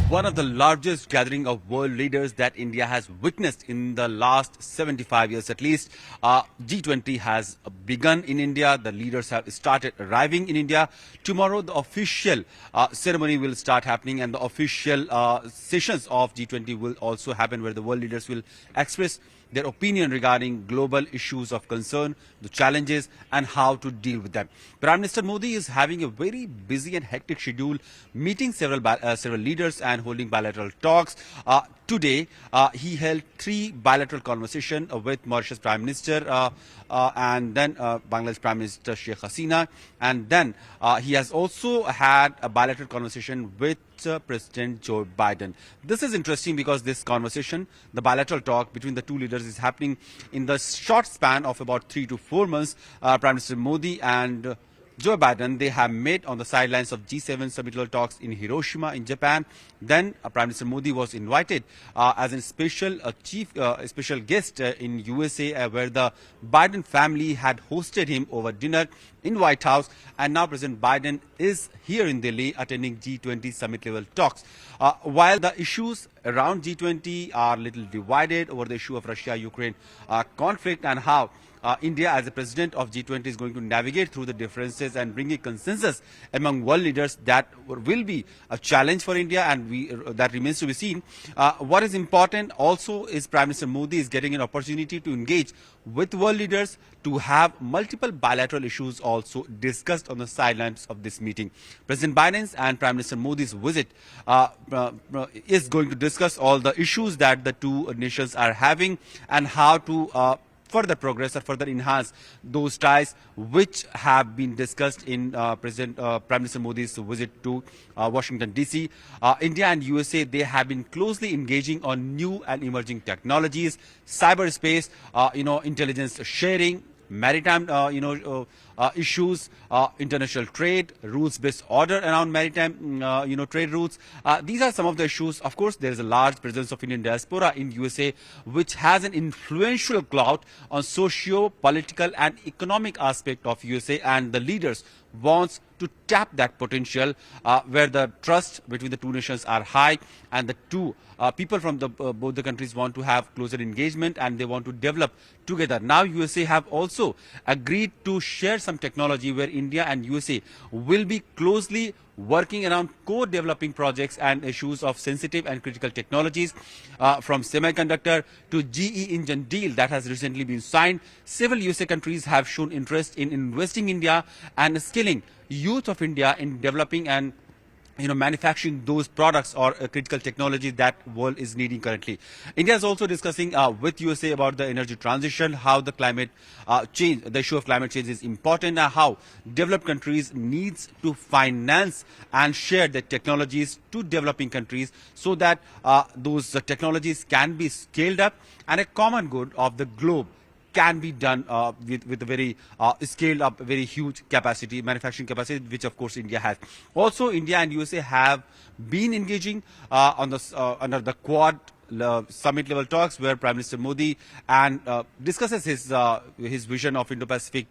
one of the largest gathering of world leaders that India has witnessed in the last 75 years at least. G20 has begun in India. The leaders have started arriving in India. Tomorrow the official ceremony will start happening, and the official sessions of G20 will also happen, where the world leaders will express their opinion regarding global issues of concern, the challenges and how to deal with them. Prime Minister Modi is having a very busy and hectic schedule, meeting several leaders and holding bilateral talks. Today, he held 3 bilateral conversations with Mauritius Prime Minister and then Bangladesh Prime Minister Sheikh Hasina. And then he has also had a bilateral conversation with President Joe Biden. This is interesting because this conversation, the bilateral talk between the two leaders, is happening in the short span of about 3 to 4 months. Prime Minister Modi and Joe Biden, they have met on the sidelines of G7 summit level talks in Hiroshima in Japan. Then Prime Minister Modi was invited as a special guest in USA, where the Biden family had hosted him over dinner in White House. And now President Biden is here in Delhi attending G20 summit level talks. While the issues around G20 are little divided over the issue of Russia-Ukraine conflict and how India as the president of G20 is going to navigate through the differences and bring a consensus among world leaders, that will be a challenge for India, and that remains to be seen. What is important also is Prime Minister Modi is getting an opportunity to engage with world leaders, to have multiple bilateral issues also discussed on the sidelines of this meeting. President Biden's and Prime Minister Modi's visit is going to discuss all the issues that the two nations are having and how to further progress or further enhance those ties which have been discussed in Prime Minister Modi's visit to Washington DC. India and USA, they have been closely engaging on new and emerging technologies, cyberspace, intelligence sharing, maritime issues, international trade, rules-based order around maritime trade routes. These are some of the issues. Of course, there is a large presence of Indian diaspora in USA, which has an influential clout on socio-political and economic aspect of USA, and the leaders wants to tap that potential where the trust between the two nations are high, and the two people from both the countries want to have closer engagement and they want to develop together. Now USA have also agreed to share some technology where India and USA will be closely working around co-developing projects and issues of sensitive and critical technologies, from semiconductor to GE engine deal that has recently been signed. Several USA countries have shown interest in investing in India and skilling youth of India in developing and manufacturing those products or critical technology that world is needing currently. India is also discussing with USA about the energy transition, how the climate change, the issue of climate change is important, and how developed countries needs to finance and share the technologies to developing countries so that those technologies can be scaled up and a common good of the globe can be done with a very scaled up, very huge capacity, manufacturing capacity, which of course India has. Also, India and USA have been engaging on under the Quad summit level talks, where Prime Minister Modi and discusses his vision of Indo-Pacific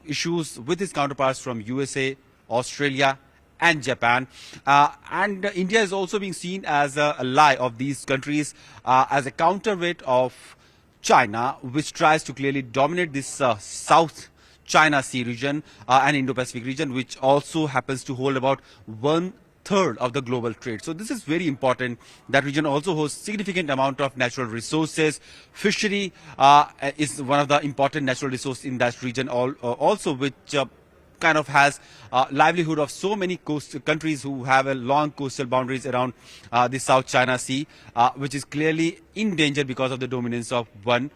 issues with his counterparts from USA, Australia and Japan. And India is also being seen as an ally of these countries, as a counterweight of China, which tries to clearly dominate this South China Sea region and Indo-Pacific region, which also happens to hold about 1/3 of the global trade. So this is very important. That region also hosts significant amount of natural resources. Fishery is one of the important natural resources in that region also, which kind of has livelihood of so many countries who have a long coastal boundaries around the South China Sea, which is clearly in danger because of the dominance of one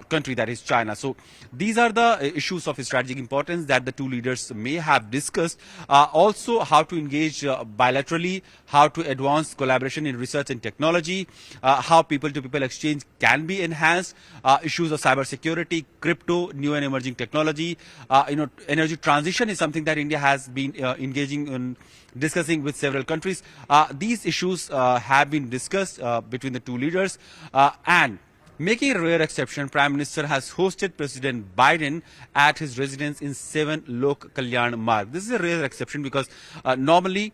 country, that is China. So these are the issues of strategic importance that the two leaders may have discussed. Also, how to engage bilaterally, how to advance collaboration in research and technology, how people-to-people exchange can be enhanced, issues of cybersecurity, crypto, new and emerging technology. Energy transition is something that India has been engaging in discussing with several countries. These issues have been discussed between the two leaders, and making a rare exception, Prime Minister has hosted President Biden at his residence in 7 Lok Kalyan Marg. This is a rare exception because normally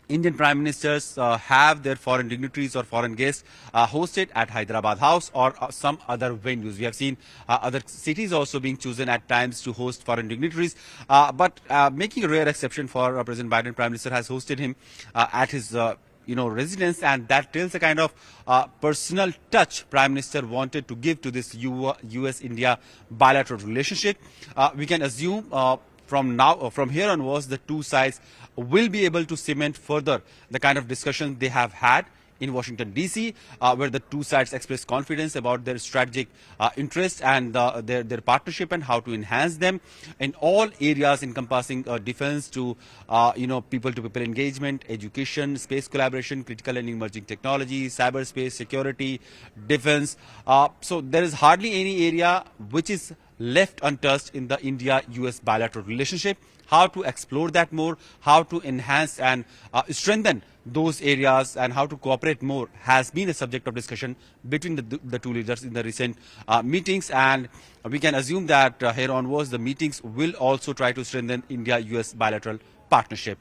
Indian prime ministers have their foreign dignitaries or foreign guests hosted at Hyderabad House or some other venues. We have seen other cities also being chosen at times to host foreign dignitaries, but making a rare exception for President Biden, Prime Minister has hosted him at his residence, and that tells a kind of personal touch Prime Minister wanted to give to this US-India bilateral relationship. We can assume from here onwards, the two sides will be able to cement further the kind of discussion they have had in Washington, D.C., where the two sides express confidence about their strategic interests and their partnership and how to enhance them in all areas encompassing defense to, people-to-people engagement, education, space collaboration, critical and emerging technology, cyberspace, security, defense. So there is hardly any area which is left untouched in the India-US bilateral relationship. How to explore that more, how to enhance and strengthen those areas, and how to cooperate more has been a subject of discussion between the two leaders in the recent meetings. And we can assume that here onwards the meetings will also try to strengthen India-US bilateral partnership.